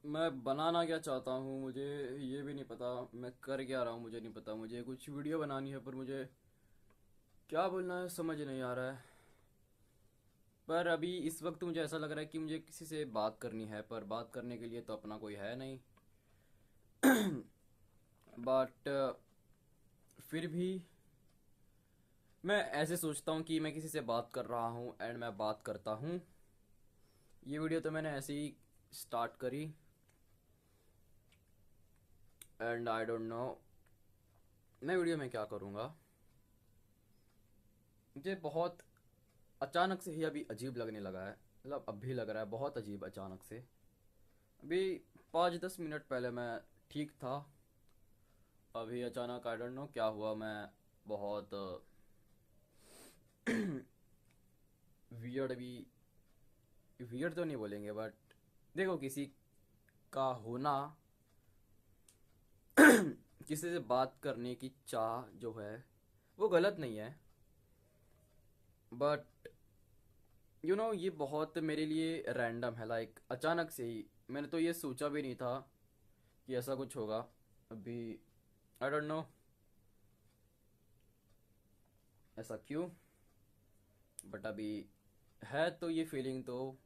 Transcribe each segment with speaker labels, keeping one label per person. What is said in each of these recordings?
Speaker 1: मैं बनाना क्या चाहता हूँ मुझे ये भी नहीं पता। मैं कर क्या रहा हूँ मुझे नहीं पता। मुझे कुछ वीडियो बनानी है पर मुझे क्या बोलना है समझ नहीं आ रहा है। पर अभी इस वक्त मुझे ऐसा लग रहा है कि मुझे किसी से बात करनी है, पर बात करने के लिए तो अपना कोई है नहीं। बट फिर भी मैं ऐसे सोचता हूँ कि मैं किसी से बात कर रहा हूँ एंड मैं बात करता हूँ। ये वीडियो तो मैंने ऐसे ही स्टार्ट करी एंड आई डोंट नो मैं वीडियो में क्या करूँगा। मुझे बहुत अचानक से ही अभी अजीब लगने लगा है। मतलब अब भी लग रहा है बहुत अजीब अचानक से। अभी 5-10 मिनट पहले मैं ठीक था। अभी अचानक आई डोंट नो क्या हुआ। मैं बहुत वियर्ड भी, वियर्ड तो नहीं बोलेंगे बट देखो, किसी का होना किसी से बात करने की चाह जो है वो गलत नहीं है। बट ये बहुत मेरे लिए रैंडम है। लाइक अचानक से ही मैंने तो ये सोचा भी नहीं था कि ऐसा कुछ होगा। अभी आई डोंट नो ऐसा क्यों, बट अभी है तो ये फीलिंग तो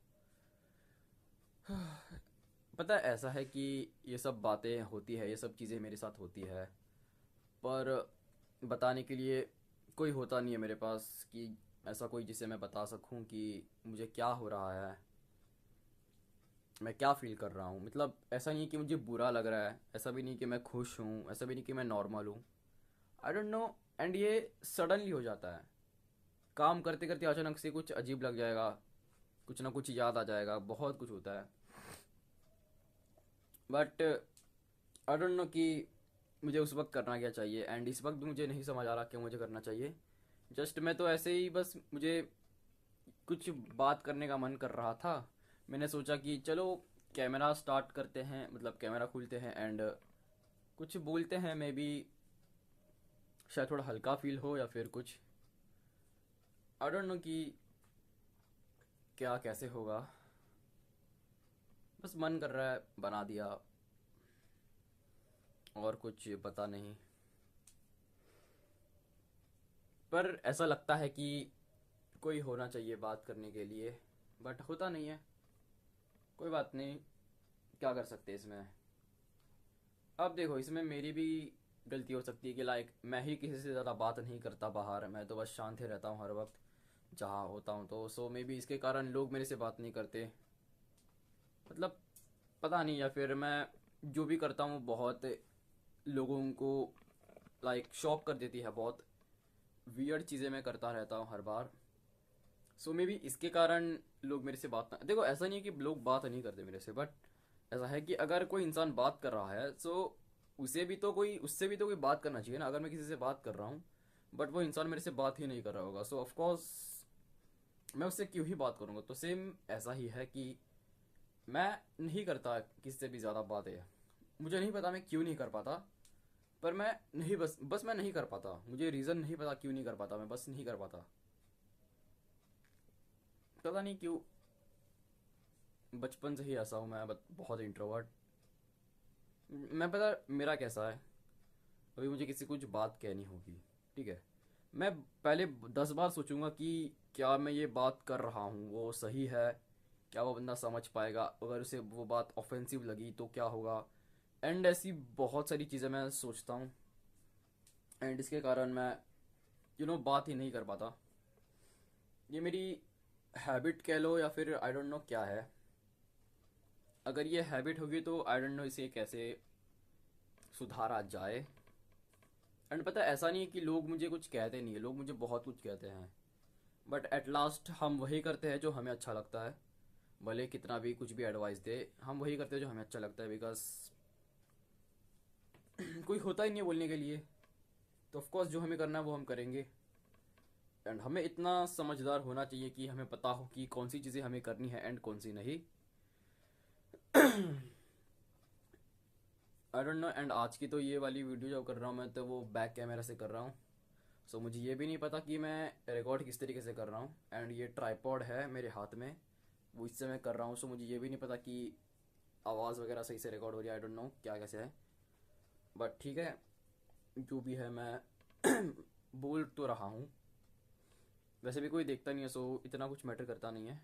Speaker 1: पता है ऐसा है कि ये सब बातें होती है, ये सब चीज़ें मेरे साथ होती है। पर बताने के लिए कोई होता नहीं है मेरे पास कि ऐसा कोई जिसे मैं बता सकूं कि मुझे क्या हो रहा है, मैं क्या फील कर रहा हूँ। मतलब ऐसा नहीं कि मुझे बुरा लग रहा है, ऐसा भी नहीं कि मैं खुश हूँ, ऐसा भी नहीं कि मैं नॉर्मल हूँ। I don't know. एंड ये सडनली हो जाता है। काम करते करते अचानक से कुछ अजीब लग जाएगा, कुछ ना कुछ याद आ जाएगा, बहुत कुछ होता है। बट आई डोंट नो कि मुझे उस वक्त करना क्या चाहिए एंड इस वक्त भी मुझे नहीं समझ आ रहा कि मुझे करना चाहिए। जस्ट मैं तो ऐसे ही बस मुझे कुछ बात करने का मन कर रहा था। मैंने सोचा कि चलो कैमरा स्टार्ट करते हैं, मतलब कैमरा खोलते हैं एंड कुछ बोलते हैं। मे बी शायद थोड़ा हल्का फील हो या फिर कुछ, आई डोंट नो कि क्या कैसे होगा। बस मन कर रहा है बना दिया, और कुछ पता नहीं। पर ऐसा लगता है कि कोई होना चाहिए बात करने के लिए, बट होता नहीं है। कोई बात नहीं, क्या कर सकते हैं इसमें। अब देखो, इसमें मेरी भी गलती हो सकती है कि लाइक मैं ही किसी से ज़्यादा बात नहीं करता बाहर, मैं तो बस शांत ही रहता हूँ हर वक्त जहाँ होता हूँ। तो सो मे बी इसके कारण लोग मेरे से बात नहीं करते। मतलब पता नहीं, या फिर मैं जो भी करता हूँ बहुत लोगों को लाइक शॉक कर देती है। बहुत वियर्ड चीज़ें मैं करता रहता हूँ हर बार। सो मे बी इसके कारण लोग मेरे से बात ना, देखो ऐसा नहीं है कि लोग बात नहीं करते मेरे से, बट ऐसा है कि अगर कोई इंसान बात कर रहा है सो उसे भी तो कोई, उससे भी तो कोई बात करना चाहिए ना। अगर मैं किसी से बात कर रहा हूँ बट वो इंसान मेरे से बात ही नहीं कर रहा होगा, सो ऑफ कोर्स मैं उससे क्यों ही बात करूंगा। तो सेम ऐसा ही है कि मैं नहीं करता किसी से भी ज़्यादा बातें। मुझे नहीं पता मैं क्यों नहीं कर पाता, पर मैं नहीं, बस मैं नहीं कर पाता। मुझे रीज़न नहीं पता क्यों नहीं कर पाता, मैं बस नहीं कर पाता। पता नहीं क्यों, बचपन से ही ऐसा हूँ मैं, बहुत इंट्रोवर्ट। मैं पता मेरा कैसा है। अभी मुझे किसी को कुछ बात कहनी होगी, ठीक है, मैं पहले 10 बार सोचूंगा कि क्या मैं ये बात कर रहा हूँ वो सही है, क्या वो बंदा समझ पाएगा, अगर उसे वो बात ऑफेंसिव लगी तो क्या होगा। एंड ऐसी बहुत सारी चीज़ें मैं सोचता हूँ एंड इसके कारण मैं बात ही नहीं कर पाता। ये मेरी हैबिट कह लो या फिर आई डोंट नो क्या है। अगर ये हैबिट होगी तो आई डोंट नो इसे कैसे सुधारा जाए। एंड पता है ऐसा नहीं है कि लोग मुझे कुछ कहते नहीं है, लोग मुझे बहुत कुछ कहते हैं, बट एट लास्ट हम वही करते हैं जो हमें अच्छा लगता है। भले कितना भी कुछ भी एडवाइस दे, हम वही करते हैं जो हमें अच्छा लगता है, बिकॉज कोई होता ही नहीं है बोलने के लिए। तो ऑफकोर्स जो हमें करना है वो हम करेंगे। एंड हमें इतना समझदार होना चाहिए कि हमें पता हो कि कौन सी चीज़ें हमें करनी है एंड कौन सी नहीं। I don't know. एंड आज की तो ये वाली वीडियो जो कर रहा हूँ मैं, तो वो बैक कैमरा से कर रहा हूँ। सो मुझे ये भी नहीं पता कि मैं रिकॉर्ड किस तरीके से कर रहा हूँ। एंड ये ट्राईपॉड है मेरे हाथ में, वो इससे मैं कर रहा हूँ। सो मुझे ये भी नहीं पता कि आवाज़ वगैरह सही से रिकॉर्ड हो रही है, आई डोंट नो क्या कैसे है, बट ठीक है, जो भी है मैं बोल तो रहा हूँ। वैसे भी कोई देखता नहीं है, सो इतना कुछ मैटर करता नहीं है।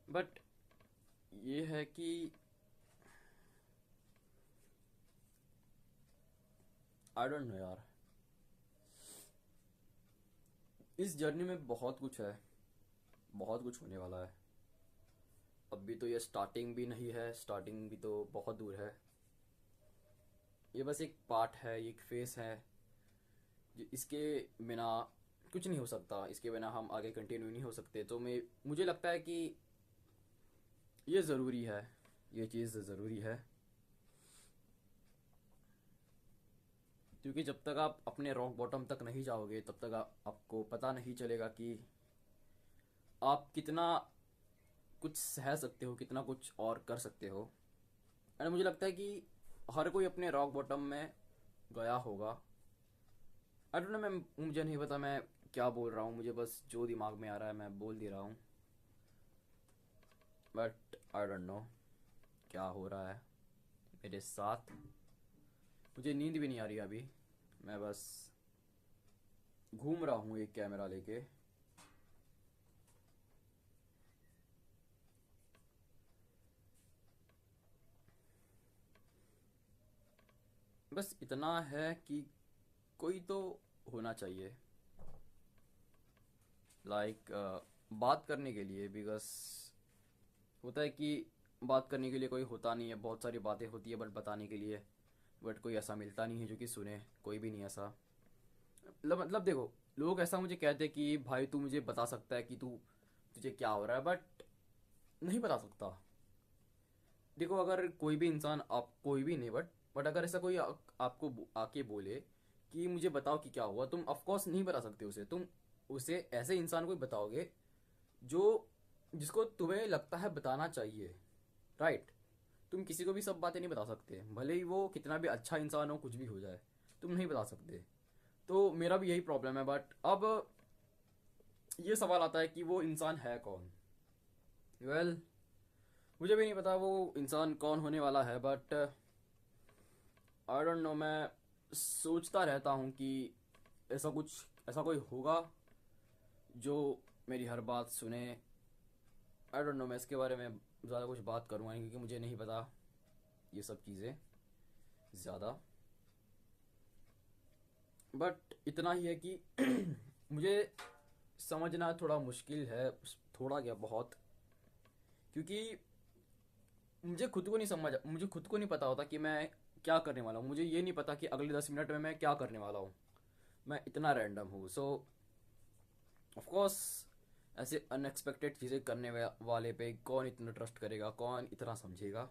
Speaker 1: बट ये है कि आई डोंट नो यार, इस जर्नी में बहुत कुछ है, बहुत कुछ होने वाला है। अभी तो ये स्टार्टिंग भी नहीं है, स्टार्टिंग भी तो बहुत दूर है। ये बस एक पार्ट है, ये एक फेस है। इसके बिना कुछ नहीं हो सकता, इसके बिना हम आगे कंटिन्यू नहीं हो सकते। तो मुझे लगता है कि ये ज़रूरी है, ये चीज़ ज़रूरी है। क्योंकि जब तक आप अपने रॉक बॉटम तक नहीं जाओगे तब तक आपको पता नहीं चलेगा कि आप कितना कुछ सह सकते हो, कितना कुछ और कर सकते हो। एंड मुझे लगता है कि हर कोई अपने रॉक बॉटम में गया होगा। आई डोंट नो, मुझे नहीं पता मैं क्या बोल रहा हूँ, मुझे बस जो दिमाग में आ रहा है मैं बोल दे रहा हूँ। बट आई डोंट नो क्या हो रहा है मेरे साथ। मुझे नींद भी नहीं आ रही अभी, मैं बस घूम रहा हूँ एक कैमरा लेके। बस इतना है कि कोई तो होना चाहिए, लाइक बात करने के लिए। बिकॉज होता है कि बात करने के लिए कोई होता नहीं है, बहुत सारी बातें होती है बट बताने के लिए, बट कोई ऐसा मिलता नहीं है जो कि सुने, कोई भी नहीं ऐसा। मतलब देखो, लोग ऐसा मुझे कहते हैं कि भाई तू मुझे बता सकता है कि तुझे क्या हो रहा है, बट नहीं बता सकता। देखो, अगर कोई भी इंसान, आप कोई भी नहीं, बट अगर ऐसा कोई आपको आके बोले कि मुझे बताओ कि क्या हुआ, तुम ऑफ कोर्स नहीं बता सकते उसे। तुम उसे ऐसे इंसान को ही बताओगे जो जिसको तुम्हें लगता है बताना चाहिए, राइट। तुम किसी को भी सब बातें नहीं बता सकते, भले ही वो कितना भी अच्छा इंसान हो, कुछ भी हो जाए, तुम नहीं बता सकते। तो मेरा भी यही प्रॉब्लम है। बट अब ये सवाल आता है कि वो इंसान है कौन। वेल मुझे भी नहीं पता वो इंसान कौन होने वाला है, बट आई डोंट नो, मैं सोचता रहता हूँ कि ऐसा कोई होगा जो मेरी हर बात सुने। आई डोंट नो, मैं इसके बारे में ज़्यादा कुछ बात करूँगा नहीं, क्योंकि मुझे नहीं पता ये सब चीज़ें ज़्यादा। बट इतना ही है कि मुझे समझना थोड़ा मुश्किल है, थोड़ा क्या बहुत। क्योंकि मुझे खुद को नहीं पता होता कि मैं क्या करने वाला हूँ। मुझे ये नहीं पता कि अगले 10 मिनट में मैं क्या करने वाला हूँ। मैं इतना रैंडम हूँ। सो ऑफ कोर्स ऐसे अनएक्सपेक्टेड चीज़ें करने वाले पे कौन इतना ट्रस्ट करेगा, कौन इतना समझेगा।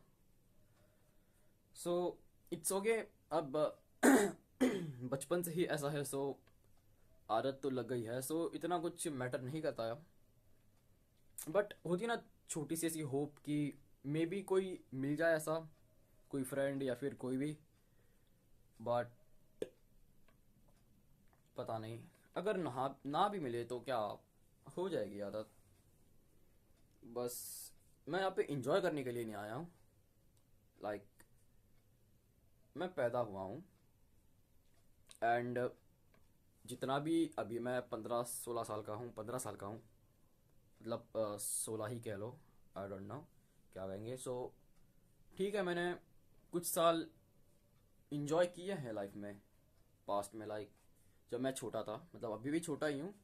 Speaker 1: So it's okay. अब बचपन से ही ऐसा है, सो आदत तो लग गई है, सो इतना कुछ मैटर नहीं करता है। बट होती ना छोटी सी ऐसी होप कि मे बी कोई मिल जाए ऐसा, कोई फ्रेंड या फिर कोई भी। बट पता नहीं, अगर ना भी मिले तो क्या हो जाएगी आदत। बस मैं यहाँ पे इंजॉय करने के लिए नहीं आया हूँ। लाइक मैं पैदा हुआ हूँ, एंड जितना भी अभी मैं 15-16 साल का हूँ, 15 साल का हूँ, मतलब 16 ही कह लो, आई डोंट नो क्या कहेंगे। सो ठीक है, मैंने कुछ साल इंजॉय किए हैं लाइफ में, पास्ट में। लाइक जब मैं छोटा था, मतलब अभी भी छोटा ही हूँ,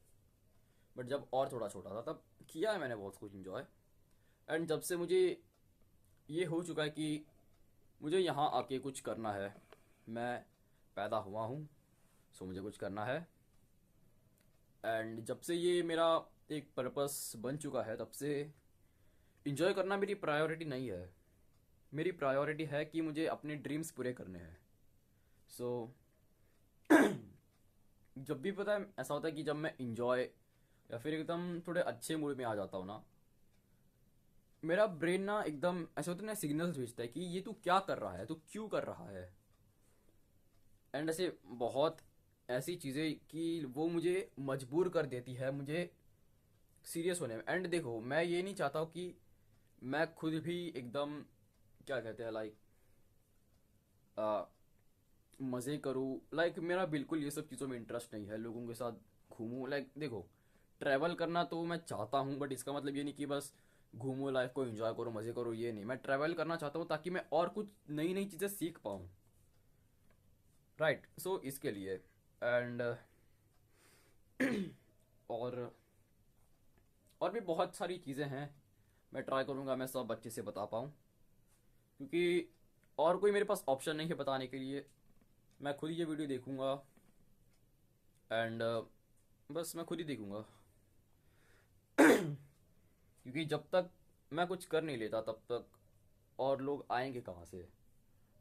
Speaker 1: बट जब और थोड़ा छोटा था तब किया है मैंने बहुत कुछ इंजॉय। एंड जब से मुझे ये हो चुका है कि मुझे यहाँ आके कुछ करना है, मैं पैदा हुआ हूँ, सो मुझे कुछ करना है। एंड जब से ये मेरा एक पर्पस बन चुका है, तब से इंजॉय करना मेरी प्रायोरिटी नहीं है। मेरी प्रायोरिटी है कि मुझे अपने ड्रीम्स पूरे करने हैं। सो जब भी पता है ऐसा होता है कि जब मैं इंजॉय या फिर एकदम थोड़े अच्छे मूड में आ जाता हूँ ना, मेरा ब्रेन ना एकदम ऐसा होता है ना, सिग्नल्स भेजता है कि ये तू क्या कर रहा है, तू क्यों कर रहा है। एंड ऐसे बहुत ऐसी चीज़ें कि वो मुझे मजबूर कर देती है मुझे सीरियस होने में। एंड देखो, मैं ये नहीं चाहता हूँ कि मैं खुद भी एकदम क्या कहते हैं लाइक मज़े करूँ। लाइक मेरा बिल्कुल ये सब चीज़ों में इंटरेस्ट नहीं है, लोगों के साथ घूमूं। लाइक देखो, ट्रैवल करना तो मैं चाहता हूँ, बट इसका मतलब ये नहीं कि बस घूमो, लाइफ को एंजॉय करो, मज़े करो, ये नहीं। मैं ट्रैवल करना चाहता हूँ ताकि मैं और कुछ नई नई चीज़ें सीख पाऊँ। राइट, सो इसके लिए। एंड और और भी बहुत सारी चीज़ें हैं, मैं ट्राई करूँगा मैं सब अच्छे से बता पाऊँ, क्योंकि और कोई मेरे पास ऑप्शन नहीं है बताने के लिए। मैं खुद ही ये वीडियो देखूँगा एंड बस मैं खुद ही देखूँगा। क्योंकि जब तक मैं कुछ कर नहीं लेता तब तक और लोग आएंगे कहाँ से?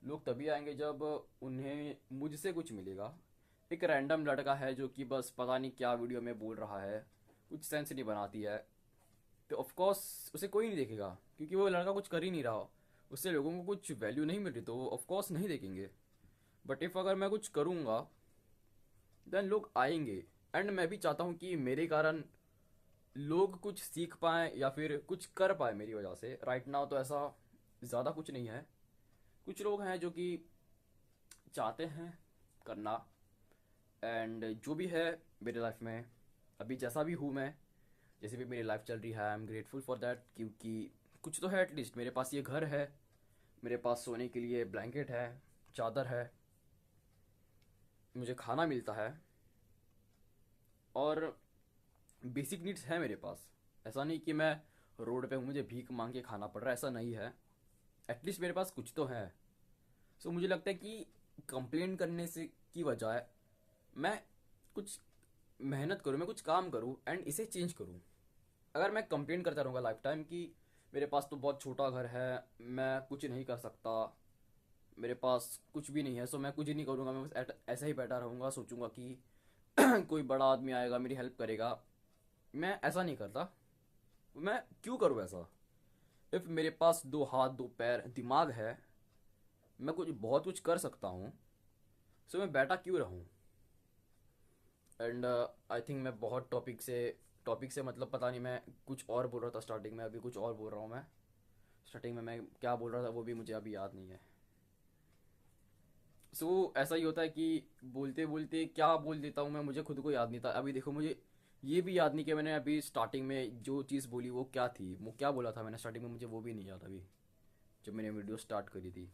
Speaker 1: लोग तभी आएंगे जब उन्हें मुझसे कुछ मिलेगा। एक रैंडम लड़का है जो कि बस पता नहीं क्या वीडियो में बोल रहा है, कुछ सेंस नहीं बनाती है, तो ऑफ कोर्स उसे कोई नहीं देखेगा, क्योंकि वो लड़का कुछ कर ही नहीं रहा। उससे लोगों को कुछ वैल्यू नहीं मिल रही तो वो ऑफ कोर्स नहीं देखेंगे। बट इफ़ अगर मैं कुछ करूँगा देन लोग आएंगे। एंड मैं भी चाहता हूँ कि मेरे कारण लोग कुछ सीख पाएँ या फिर कुछ कर पाए मेरी वजह से। राइट नाउ तो ऐसा ज़्यादा कुछ नहीं है। कुछ लोग हैं जो कि चाहते हैं करना, एंड जो भी है मेरी लाइफ में अभी जैसा भी हूँ मैं, जैसे भी मेरी लाइफ चल रही है, I am grateful for that. क्योंकि कुछ तो है, एटलीस्ट मेरे पास ये घर है, मेरे पास सोने के लिए ब्लैंकेट है, चादर है, मुझे खाना मिलता है, और बेसिक नीड्स है मेरे पास। ऐसा नहीं कि मैं रोड पे हूँ मुझे भीख मांग के खाना पड़ रहा है, ऐसा नहीं है। एटलीस्ट मेरे पास कुछ तो है। सो मुझे लगता है कि कंप्लेन करने से की बजाय मैं कुछ मेहनत करूँ, मैं कुछ काम करूँ एंड इसे चेंज करूँ। अगर मैं कंप्लेन करता रहूँगा लाइफ टाइम कि मेरे पास तो बहुत छोटा घर है, मैं कुछ नहीं कर सकता, मेरे पास कुछ भी नहीं है, सो मैं कुछ ही नहीं करूँगा, मैं बस ऐसा ही बैठा रहूँगा, सोचूंगा कि कोई बड़ा आदमी आएगा मेरी हेल्प करेगा। मैं ऐसा नहीं करता। मैं क्यों करूँ ऐसा? इफ़ मेरे पास दो हाथ, दो पैर, दिमाग है, मैं कुछ बहुत कुछ कर सकता हूँ, सो मैं बैठा क्यों रहूँ? एंड आई थिंक मैं बहुत टॉपिक से मतलब पता नहीं, मैं कुछ और बोल रहा था स्टार्टिंग में, अभी कुछ और बोल रहा हूँ मैं। स्टार्टिंग में मैं क्या बोल रहा था वो भी मुझे अभी याद नहीं है। ऐसा ही होता है कि बोलते बोलते क्या बोल देता हूँ मैं, मुझे खुद को याद नहीं था। अभी देखो, मुझे ये भी याद नहीं कि मैंने अभी स्टार्टिंग में जो चीज़ बोली वो क्या थी, वो क्या बोला था मैंने स्टार्टिंग में, मुझे वो भी नहीं याद अभी, जब मैंने वीडियो स्टार्ट करी थी।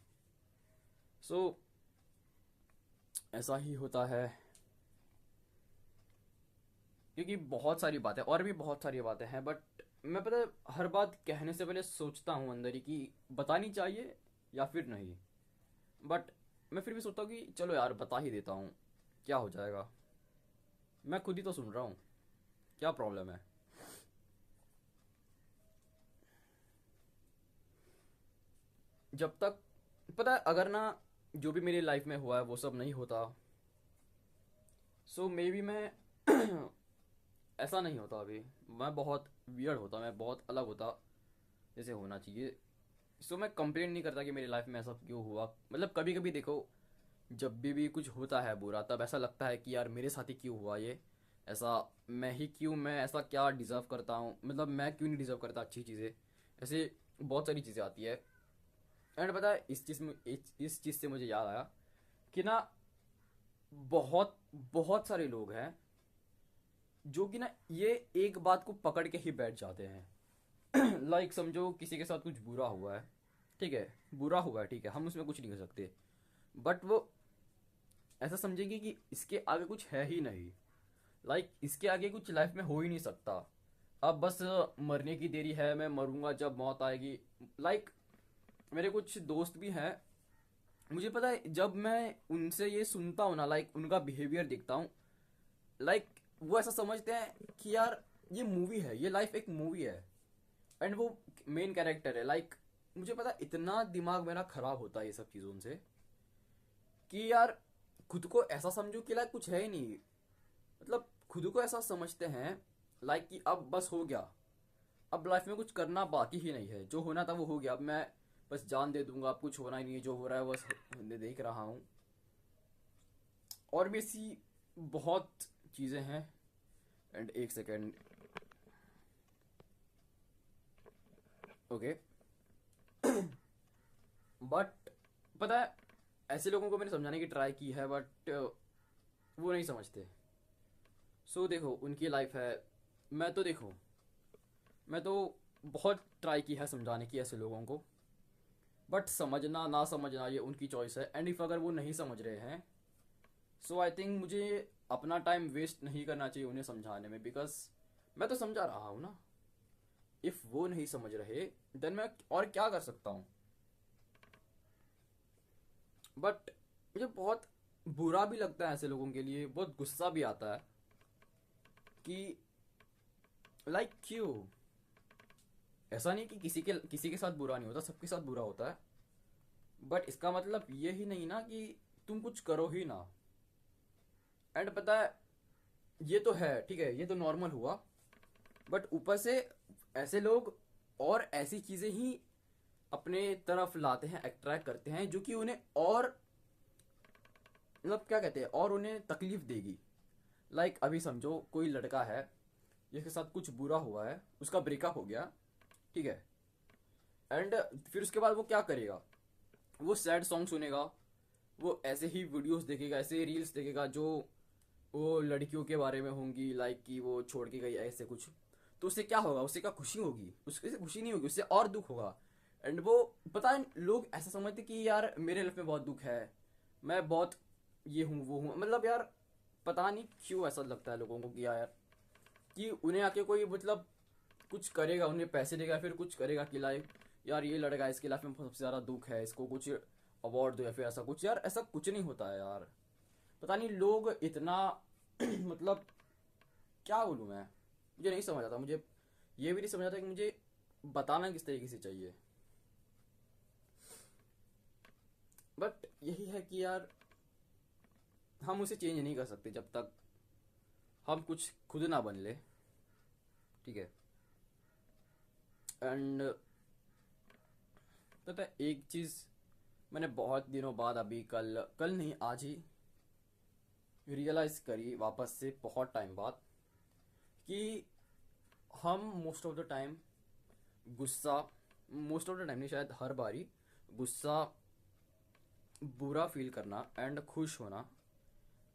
Speaker 1: सो ऐसा ही होता है, क्योंकि बहुत सारी बातें, और भी बहुत सारी बातें हैं, बट मैं पता है हर बात कहने से पहले सोचता हूँ अंदर ही कि बतानी चाहिए या फिर नहीं। बट मैं फिर भी सोचता हूँ कि चलो यार बता ही देता हूँ, क्या हो जाएगा, मैं खुद ही तो सुन रहा हूँ, क्या प्रॉब्लम है? जब तक पता है, अगर ना जो भी मेरी लाइफ में हुआ है वो सब नहीं होता, सो मे बी मैं ऐसा नहीं होता अभी, मैं बहुत वियर्ड होता, मैं बहुत अलग होता जैसे होना चाहिए। मैं कंप्लेन नहीं करता कि मेरी लाइफ में ऐसा क्यों हुआ। मतलब कभी कभी देखो, जब भी कुछ होता है बुरा, तब ऐसा लगता है कि यार मेरे साथ ही क्यों हुआ ये ऐसा, मैं ही क्यों, मैं ऐसा क्या डिज़र्व करता हूँ, मतलब मैं क्यों नहीं डिज़र्व करता अच्छी चीज़ें। ऐसे बहुत सारी चीज़ें आती है। एंड पता है इस चीज़ से मुझे याद आया कि ना, बहुत बहुत सारे लोग हैं जो कि ना ये एक बात को पकड़ के ही बैठ जाते हैं। लाइक समझो किसी के साथ कुछ बुरा हुआ है, ठीक है, बुरा हुआ है, ठीक है, हम उसमें कुछ नहीं कर सकते, बट वो ऐसा समझेंगे कि इसके आगे कुछ है ही नहीं। लाइक इसके आगे कुछ लाइफ में हो ही नहीं सकता। अब बस मरने की देरी है, मैं मरूंगा जब मौत आएगी। लाइक मेरे कुछ दोस्त भी हैं, मुझे पता है जब मैं उनसे ये सुनता हूँ ना, लाइक उनका बिहेवियर देखता हूँ, लाइक वो ऐसा समझते हैं कि यार ये मूवी है, ये लाइफ एक मूवी है एंड वो मेन कैरेक्टर है। लाइक मुझे पता है इतना दिमाग मेरा खराब होता है ये सब चीज़ों से कि यार खुद को ऐसा समझो कि लाइक कुछ है ही नहीं। मतलब खुद को ऐसा समझते हैं लाइक कि अब बस हो गया, अब लाइफ में कुछ करना बाकी ही नहीं है, जो होना था वो हो गया, अब मैं बस जान दे दूंगा, अब कुछ होना ही नहीं है, जो हो रहा है बस देख रहा हूँ। और भी ऐसी बहुत चीज़ें हैं। एंड एक सेकेंड, ओके। बट पता है, ऐसे लोगों को मैंने समझाने की ट्राई की है, बट वो नहीं समझते। सो देखो, उनकी लाइफ है। मैं तो देखो, मैं तो बहुत ट्राई की है समझाने की ऐसे लोगों को, बट समझना ना समझना ये उनकी चॉइस है। एंड इफ अगर वो नहीं समझ रहे हैं, सो आई थिंक मुझे अपना टाइम वेस्ट नहीं करना चाहिए उन्हें समझाने में, बिकॉज मैं तो समझा रहा हूँ ना। इफ वो नहीं समझ रहे, देन मैं और क्या कर सकता हूँ। बट मुझे बहुत बुरा भी लगता है ऐसे लोगों के लिए, बहुत गुस्सा भी आता है कि लाइक क्यों। ऐसा नहीं कि किसी के साथ बुरा नहीं होता, सबके साथ बुरा होता है। बट इसका मतलब ये ही नहीं ना कि तुम कुछ करो ही ना। एंड पता है, ये तो है, ठीक है, ये तो नॉर्मल हुआ। बट ऊपर से ऐसे लोग और ऐसी चीजें ही अपने तरफ लाते हैं, अट्रैक्ट करते हैं, जो कि उन्हें और मतलब क्या कहते हैं, और उन्हें तकलीफ देगी। लाइक अभी समझो कोई लड़का है जिसके साथ कुछ बुरा हुआ है, उसका ब्रेकअप हो गया, ठीक है। एंड फिर उसके बाद वो क्या करेगा? वो सैड सॉन्ग सुनेगा, वो ऐसे ही वीडियोस देखेगा, ऐसे रील्स देखेगा जो वो लड़कियों के बारे में होंगी, लाइक कि वो छोड़ के गई ऐसे कुछ। तो उससे क्या होगा? उससे क्या खुशी होगी? उससे खुशी नहीं होगी, उससे और दुख होगा। एंड वो, पता है, लोग ऐसा समझते कि यार मेरे लाइफ में बहुत दुख है, मैं बहुत ये हूँ वो हूँ, मतलब यार पता नहीं क्यों ऐसा लगता है लोगों को कि यार कि उन्हें आके कोई मतलब कुछ करेगा, उन्हें पैसे देगा, फिर कुछ करेगा कि लाइक यार ये लड़का है, इसके लाइफ में सबसे ज़्यादा दुख है, इसको कुछ अवार्ड दो या फिर ऐसा कुछ। यार ऐसा कुछ नहीं होता है यार। पता नहीं लोग इतना मतलब क्या बोलूँ मैं, मुझे नहीं समझ आता। मुझे ये भी नहीं समझ आता कि मुझे बताना किस तरीके से चाहिए। बट यही है कि यार हम उसे चेंज नहीं कर सकते जब तक हम कुछ खुद ना बन ले, ठीक है। एंड पता है एक चीज़, मैंने बहुत दिनों बाद, अभी कल कल नहीं आज ही रियलाइज़ करी वापस से, बहुत टाइम बाद, कि हम मोस्ट ऑफ द टाइम गुस्सा, मोस्ट ऑफ द टाइम नहीं, शायद हर बारी गुस्सा, बुरा फील करना एंड खुश होना,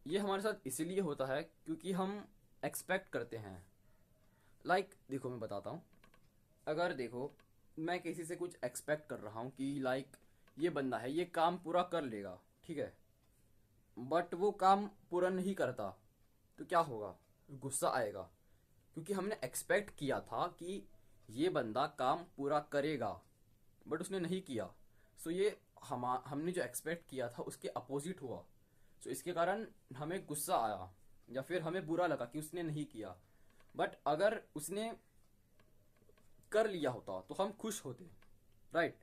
Speaker 1: ये हमारे साथ इसीलिए होता है क्योंकि हम एक्सपेक्ट करते हैं। देखो मैं बताता हूँ। अगर देखो, मैं किसी से कुछ एक्सपेक्ट कर रहा हूँ कि लाइक ये बंदा है, ये काम पूरा कर लेगा, ठीक है। बट वो काम पूरा नहीं करता, तो क्या होगा? गुस्सा आएगा, क्योंकि हमने एक्सपेक्ट किया था कि ये बंदा काम पूरा करेगा, बट उसने नहीं किया। सो ये हमने जो एक्सपेक्ट किया था उसके अपोजिट हुआ। सो इसके कारण हमें गुस्सा आया, या फिर हमें बुरा लगा कि उसने नहीं किया। बट अगर उसने कर लिया होता तो हम खुश होते, राइट।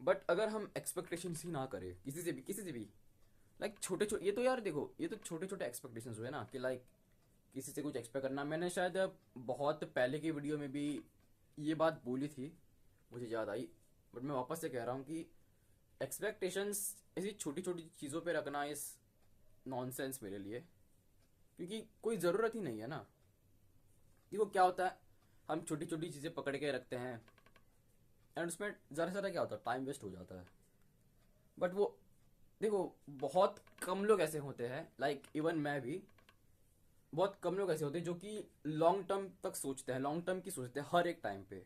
Speaker 1: बट अगर हम एक्सपेक्टेशन ही ना करें किसी से भी, लाइक छोटे छोटे, ये तो यार देखो, ये तो छोटे छोटे एक्सपेक्टेशंस हुए ना, कि लाइक किसी से कुछ एक्सपेक्ट करना। मैंने शायद बहुत पहले की वीडियो में भी ये बात बोली थी, मुझे याद आई। बट मैं वापस से कह रहा हूँ कि एक्सपेक्टेशंस ऐसी छोटी छोटी चीज़ों पे रखना इस नॉनसेंस मेरे लिए, क्योंकि कोई ज़रूरत ही नहीं है ना। देखो क्या होता है, हम छोटी छोटी चीज़ें पकड़ के रखते हैं, एंड उसमें ज़रा ज़रा क्या होता है, टाइम वेस्ट हो जाता है। बट वो देखो, बहुत कम लोग ऐसे होते हैं, लाइक इवन मैं भी, बहुत कम लोग ऐसे होते हैं जो कि लॉन्ग टर्म तक सोचते हैं, लॉन्ग टर्म की सोचते हैं हर एक टाइम पे,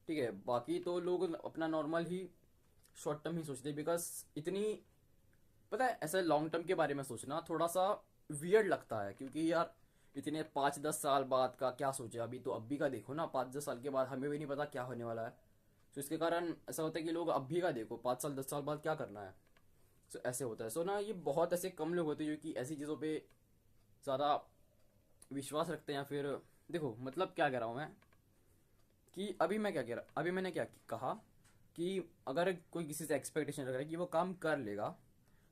Speaker 1: ठीक है। बाकी तो लोग अपना नॉर्मल ही शॉर्ट टर्म ही सोचते हैं, बिकॉज इतनी, पता है, ऐसा लॉन्ग टर्म के बारे में सोचना थोड़ा सा वियर्ड लगता है, क्योंकि यार इतने 5-10 साल बाद का क्या सोचे। अभी तो अभी का देखो ना, 5-10 साल के बाद हमें भी नहीं पता क्या होने वाला है। तो इसके कारण ऐसा होता है कि लोग अभी का देखो, 5 साल 10 साल बाद क्या करना है। सो ऐसे होता है। सो ना, ये बहुत ऐसे कम लोग होते हैं जो कि ऐसी चीज़ों पे ज़्यादा विश्वास रखते हैं, या फिर देखो मतलब क्या कह रहा हूँ मैं, कि अभी मैं क्या कह रहा, अभी मैंने क्या कहा कि अगर कोई किसी से एक्सपेक्टेशन रख रहा है कि वो काम कर लेगा,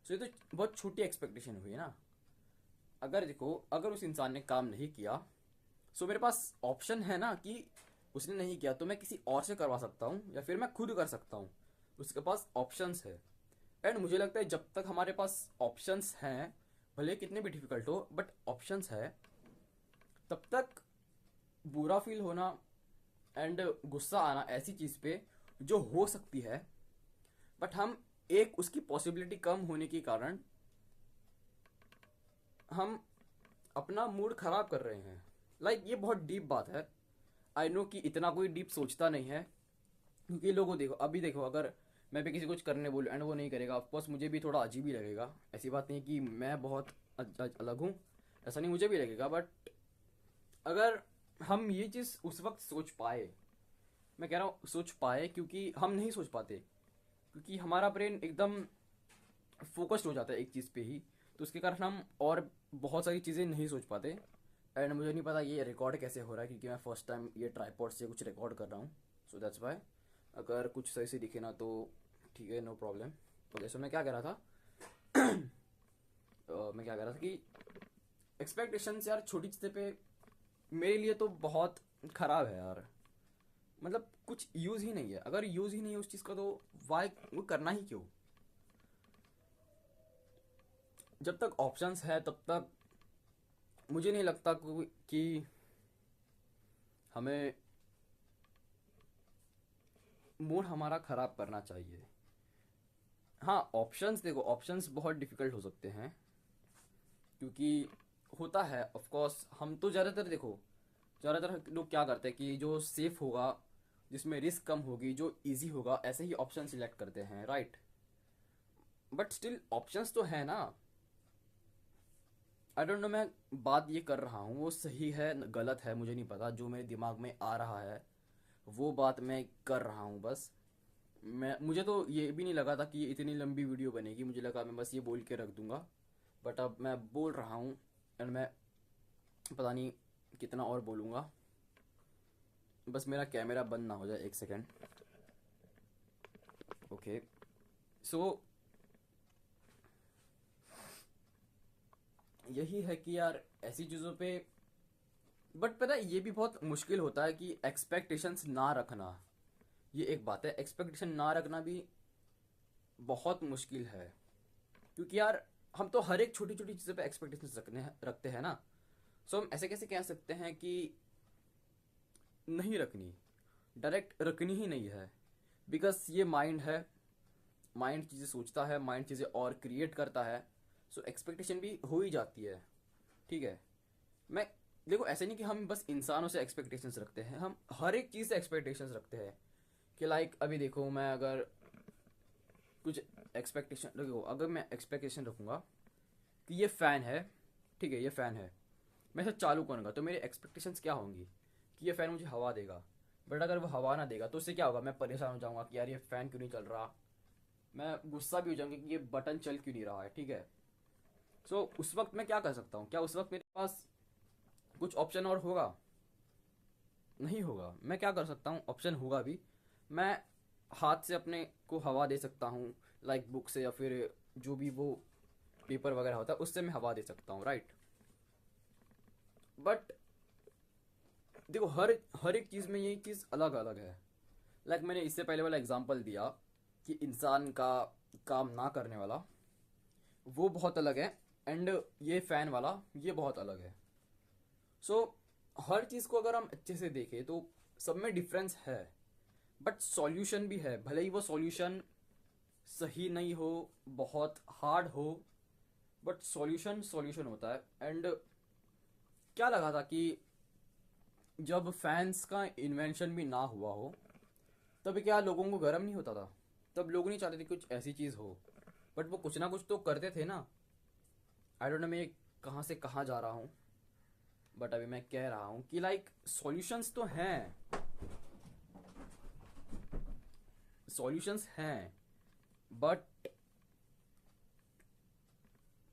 Speaker 1: तो ये तो बहुत छोटी एक्सपेक्टेशन हुई ना। अगर देखो, अगर उस इंसान ने काम नहीं किया, सो मेरे पास ऑप्शन है ना कि उसने नहीं किया तो मैं किसी और से करवा सकता हूँ, या फिर मैं खुद कर सकता हूँ। उसके पास ऑप्शंस है। एंड मुझे लगता है जब तक हमारे पास ऑप्शंस हैं, भले कितने भी डिफिकल्ट हो, बट ऑप्शंस है, तब तक बुरा फील होना एंड गुस्सा आना ऐसी चीज़ पे जो हो सकती है, बट हम एक उसकी पॉसिबिलिटी कम होने के कारण हम अपना मूड खराब कर रहे हैं। ये बहुत डीप बात है। आई नो कि इतना कोई डीप सोचता नहीं है, क्योंकि लोगों देखो, अभी देखो, अगर मैं भी किसी को कुछ करने बोलूँ एंड वो नहीं करेगा, ऑफकोर्स मुझे भी थोड़ा अजीब ही लगेगा। ऐसी बात नहीं कि मैं बहुत अलग हूँ, ऐसा नहीं, मुझे भी लगेगा। बट अगर हम ये चीज़ उस वक्त सोच पाए, मैं कह रहा हूँ सोच पाए, क्योंकि हम नहीं सोच पाते, क्योंकि हमारा ब्रेन एकदम फोकस्ड हो जाता है एक चीज़ पे ही, तो उसके कारण हम और बहुत सारी चीज़ें नहीं सोच पाते। एंड मुझे नहीं पता ये रिकॉर्ड कैसे हो रहा है, क्योंकि मैं फर्स्ट टाइम ये ट्राईपॉड से कुछ रिकॉर्ड कर रहा हूँ। सो दैट्स वाई अगर कुछ सही से दिखे ना तो ठीक है, नो प्रॉब्लम। तो जैसे मैं क्या कह रहा था, मैं क्या कह रहा था कि एक्सपेक्टेशंस यार छोटी चीज़ें पे मेरे लिए तो बहुत ख़राब है यार। मतलब कुछ यूज़ ही नहीं है, अगर यूज़ ही नहीं है उस चीज़ का तो वाई वो करना ही क्यों। जब तक ऑप्शंस है तब तक मुझे नहीं लगता कि हमें मूड हमारा ख़राब करना चाहिए। हाँ, ऑप्शंस देखो, ऑप्शंस बहुत डिफ़िकल्ट हो सकते हैं, क्योंकि होता है ऑफ कोर्स। हम तो ज़्यादातर देखो, ज़्यादातर लोग क्या करते हैं कि जो सेफ होगा, जिसमें रिस्क कम होगी, जो इजी होगा, ऐसे ही ऑप्शन सिलेक्ट करते हैं, राइट। बट स्टिल ऑप्शंस तो है ना। आई डोंट नो, मैं बात ये कर रहा हूँ वो सही है गलत है मुझे नहीं पता, जो मेरे दिमाग में आ रहा है वो बात मैं कर रहा हूँ बस। मुझे तो ये भी नहीं लगा था कि ये इतनी लंबी वीडियो बनेगी, मुझे लगा मैं बस ये बोल के रख दूंगा। बट अब मैं बोल रहा हूँ, एंड मैं पता नहीं कितना और बोलूँगा। बस मेरा कैमरा बंद ना हो जाए, एक सेकेंड। ओके, सो यही है कि यार ऐसी चीज़ों पे, बट पता है ये भी बहुत मुश्किल होता है कि एक्सपेक्टेशंस ना रखना। ये एक बात है, एक्सपेक्टेशन ना रखना भी बहुत मुश्किल है, क्योंकि यार हम तो हर एक छोटी छोटी चीज़ों पे एक्सपेक्टेशंस रखते हैं ना। सो हम ऐसे कैसे कह सकते हैं कि नहीं रखनी, डायरेक्ट रखनी ही नहीं है। बिकॉज ये माइंड है, माइंड चीज़ें सोचता है, माइंड चीज़ें और क्रिएट करता है। सो एक्सपेक्टेशन भी हो ही जाती है, ठीक है। मैं देखो, ऐसे नहीं कि हम बस इंसानों से एक्सपेक्टेशंस रखते हैं, हम हर एक चीज़ से एक्सपेक्टेशंस रखते हैं। कि अभी देखो, मैं अगर कुछ एक्सपेक्टेशन देखो, अगर मैं एक्सपेक्टेशन रखूँगा कि ये फ़ैन है, ठीक है, ये फ़ैन है, मैं इसे चालू करूँगा, तो मेरी एक्सपेक्टेशंस क्या होंगी कि ये फ़ैन मुझे हवा देगा। बट अगर वो हवा ना देगा तो उससे क्या होगा, मैं परेशान हो जाऊँगा कि यार ये फ़ैन क्यों नहीं चल रहा। मैं गुस्सा भी हो जाऊँगा कि ये बटन चल क्यों नहीं रहा है, ठीक है। सो उस वक्त मैं क्या कर सकता हूँ, क्या उस वक्त मेरे पास कुछ ऑप्शन और होगा? नहीं होगा। मैं क्या कर सकता हूँ, ऑप्शन होगा भी, मैं हाथ से अपने को हवा दे सकता हूँ, बुक से, या फिर जो भी वो पेपर वगैरह होता है उससे मैं हवा दे सकता हूँ, राइट। बट देखो, हर हर एक चीज़ में ये चीज़ अलग अलग है। मैंने इससे पहले वाला एग्जांपल दिया कि इंसान का काम ना करने वाला, वो बहुत अलग है, एंड ये फ़ैन वाला ये बहुत अलग है। सो हर चीज़ को अगर हम अच्छे से देखें तो सब में डिफरेंस है, बट सॉल्यूशन भी है। भले ही वो सॉल्यूशन सही नहीं हो, बहुत हार्ड हो, बट सॉल्यूशन सॉल्यूशन होता है। एंड क्या लगा था कि जब फैंस का इन्वेंशन भी ना हुआ हो, तब क्या लोगों को गर्म नहीं होता था? तब लोग नहीं चाहते थे कुछ ऐसी चीज़ हो, बट वो कुछ ना कुछ तो करते थे ना। आई डोंट नो मैं कहाँ से कहाँ जा रहा हूँ, बट अभी मैं कह रहा हूँ कि सॉल्यूशंस तो हैं, सॉल्यूशंस हैं, बट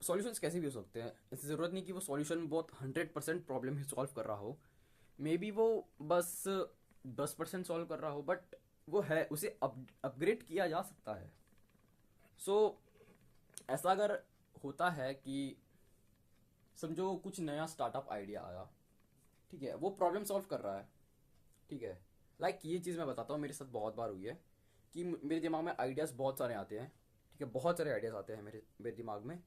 Speaker 1: सॉल्यूशंस कैसे भी हो सकते हैं। ऐसी ज़रूरत नहीं कि वो सॉल्यूशन बहुत 100% प्रॉब्लम ही सॉल्व कर रहा हो। मे बी वो बस 10% सॉल्व कर रहा हो, बट वो है, उसे अपग्रेड किया जा सकता है। सो ऐसा अगर होता है कि समझो कुछ नया स्टार्टअप आइडिया आया, ठीक है, वो प्रॉब्लम सॉल्व कर रहा है, ठीक है। ये चीज़ मैं बताता हूँ, मेरे साथ बहुत बार हुई है कि मेरे दिमाग में आइडियाज़ बहुत सारे आते हैं, ठीक है, बहुत सारे आइडियाज़ आते हैं मेरे मेरे दिमाग में।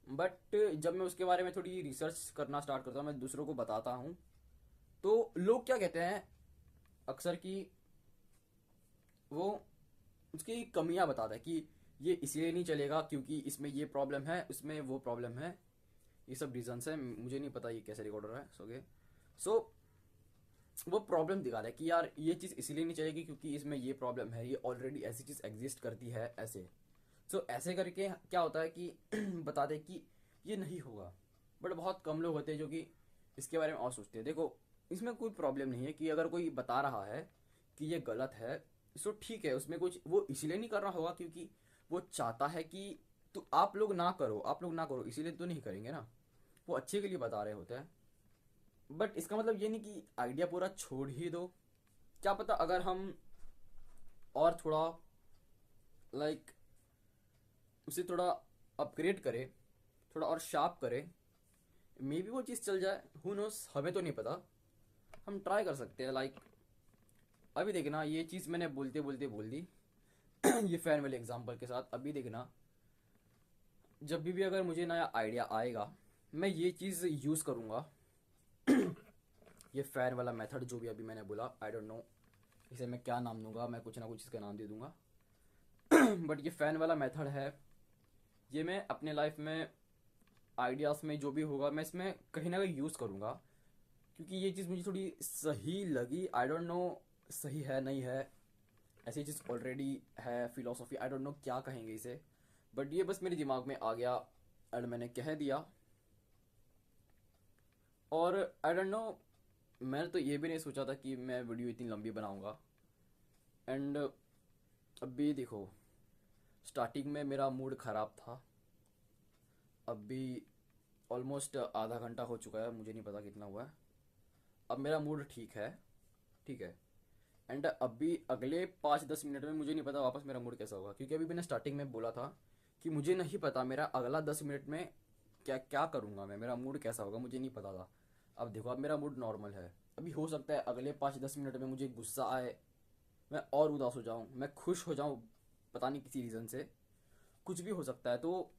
Speaker 1: बट जब मैं उसके बारे में थोड़ी रिसर्च करना स्टार्ट करता हूँ, मैं दूसरों को बताता हूँ, तो लोग क्या कहते हैं अक्सर कि वो उसकी कमियां बताता है कि ये इसलिए नहीं चलेगा क्योंकि इसमें ये प्रॉब्लम है, उसमें वो प्रॉब्लम है, ये सब रीजंस है। मुझे नहीं पता ये कैसे रिकॉर्डर है। सो वो प्रॉब्लम दिखा रहा है कि यार ये चीज़ इसलिए नहीं चलेगी क्योंकि इसमें ये प्रॉब्लम है, ये ऑलरेडी ऐसी चीज़ एग्जिस्ट करती है ऐसे। ऐसे करके क्या होता है कि बता दे कि ये नहीं होगा। बट बहुत कम लोग होते हैं जो कि इसके बारे में और सोचते हैं। देखो, इसमें कोई प्रॉब्लम नहीं है कि अगर कोई बता रहा है कि ये गलत है, सो ठीक है, उसमें कुछ वो इसीलिए नहीं कर रहा होगा क्योंकि वो चाहता है कि तो आप लोग ना करो, आप लोग ना करो, इसीलिए तो नहीं करेंगे ना। वो अच्छे के लिए बता रहे होते हैं। बट इसका मतलब ये नहीं कि आइडिया पूरा छोड़ ही दो। क्या पता अगर हम और थोड़ा लाइक उसे थोड़ा अपग्रेड करें, थोड़ा और शार्प करें, मे बी वो चीज़ चल जाए। हु नोस, हमें तो नहीं पता। हम ट्राई कर सकते हैं। अभी देखना, ये चीज़ मैंने बोलते बोलते बोल दी ये फैन वाले एग्जांपल के साथ। अभी देखना, जब भी अगर मुझे नया आइडिया आएगा, मैं ये चीज़ यूज़ करूँगा। ये फैन वाला मेथड जो भी अभी मैंने बोला, आई डोंट नो इसे मैं क्या नाम दूंगा, मैं कुछ ना कुछ इसका नाम दे दूंगा। बट ये फैन वाला मेथड है, ये मैं अपने लाइफ में आइडियाज़ में जो भी होगा मैं इसमें कहीं ना कहीं यूज़ करूँगा। क्योंकि ये चीज़ मुझे थोड़ी सही लगी। आई डोंट नो सही है नहीं है, ऐसी चीज़ ऑलरेडी है, फिलोसॉफी, आई डोंट नो क्या कहेंगे इसे। बट ये बस मेरे दिमाग में आ गया एंड मैंने कह दिया। और आई डोंट नो, मैंने तो ये भी नहीं सोचा था कि मैं वीडियो इतनी लंबी बनाऊंगा। एंड अभी देखो, स्टार्टिंग में मेरा मूड ख़राब था, अभी ऑलमोस्ट आधा घंटा हो चुका है, मुझे नहीं पता कितना हुआ है। अब मेरा मूड ठीक है, ठीक है। एंड अभी अगले 5-10 मिनट में मुझे नहीं पता वापस मेरा मूड कैसा होगा, क्योंकि अभी मैंने स्टार्टिंग में बोला था कि मुझे नहीं पता मेरा अगला 10 मिनट में क्या क्या करूँगा मैं, मेरा मूड कैसा होगा मुझे नहीं पता था। अब देखो, अब मेरा मूड नॉर्मल है। अभी हो सकता है अगले 5-10 मिनट में मुझे गुस्सा आए, मैं और उदास हो जाऊँ, मैं खुश हो जाऊँ, पता नहीं किसी रीज़न से, कुछ भी हो सकता है। तो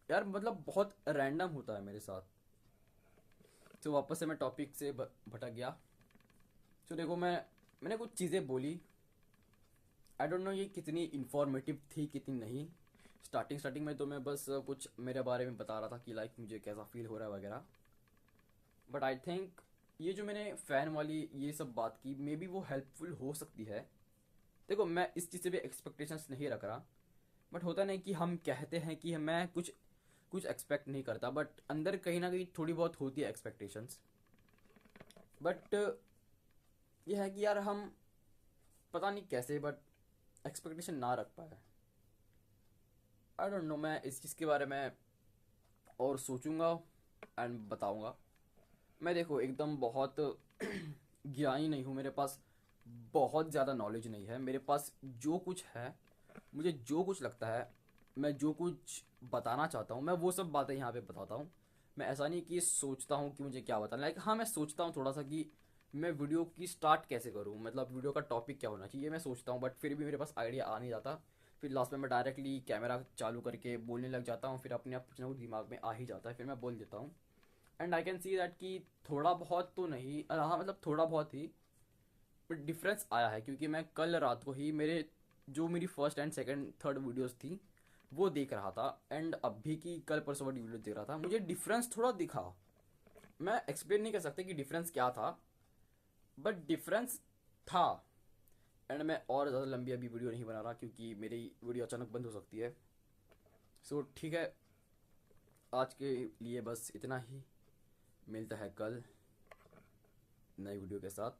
Speaker 1: यार मतलब बहुत रैंडम होता है मेरे साथ। तो वापस से मैं टॉपिक से भटक गया। तो देखो, मैंने कुछ चीज़ें बोली, आई डोंट नो ये कितनी इन्फॉर्मेटिव थी कितनी नहीं। स्टार्टिंग में तो मैं बस कुछ मेरे बारे में बता रहा था कि लाइक मुझे कैसा फील हो रहा है वगैरह। बट आई थिंक ये जो मैंने फ़ैन वाली ये सब बात की, मे बी वो हेल्पफुल हो सकती है। देखो, मैं इस चीज़ से भी एक्सपेक्टेशंस नहीं रख रहा। बट होता नहीं कि हम कहते हैं कि मैं कुछ कुछ एक्सपेक्ट नहीं करता, बट अंदर कहीं ना कहीं थोड़ी बहुत होती है एक्सपेक्टेशंस। बट ये है कि यार हम पता नहीं कैसे बट एक्सपेक्टेशन ना रख पाए। आई डोंट नो, मैं इस चीज़ के बारे में और सोचूंगा एंड बताऊंगा। मैं देखो एकदम बहुत ज्ञानी नहीं हूँ, मेरे पास बहुत ज़्यादा नॉलेज नहीं है। मेरे पास जो कुछ है, मुझे जो कुछ लगता है, मैं जो कुछ बताना चाहता हूँ, मैं वो सब बातें यहाँ पे बताता हूँ। मैं ऐसा नहीं कि सोचता हूँ कि मुझे क्या बताना, लाइक हाँ मैं सोचता हूँ थोड़ा सा कि मैं वीडियो की स्टार्ट कैसे करूँ, मतलब वीडियो का टॉपिक क्या होना चाहिए, मैं सोचता हूँ। बट फिर भी मेरे पास आइडिया आ नहीं जाता। फिर लास्ट में मैं डायरेक्टली कैमरा चालू करके बोलने लग जाता हूँ, फिर अपने आप कुछ ना कुछ दिमाग में आ ही जाता है, फिर मैं बोल देता हूँ। And I can see that कि थोड़ा बहुत तो नहीं, हाँ मतलब थोड़ा बहुत ही बट डिफरेंस आया है। क्योंकि मैं कल रात को ही मेरी first and second third videos थी वो देख रहा था, एंड अभी की कल परसों वाली वीडियो देख रहा था, मुझे डिफरेंस थोड़ा दिखा। मैं एक्सप्लेन नहीं कर सकता कि डिफरेंस क्या था, बट डिफरेंस था। एंड मैं और ज़्यादा लंबी अभी वीडियो नहीं बना रहा क्योंकि मेरी वीडियो अचानक बंद हो सकती है। ठीक है, आज के लिए बस इतना ही। मिलता है कल नई वीडियो के साथ।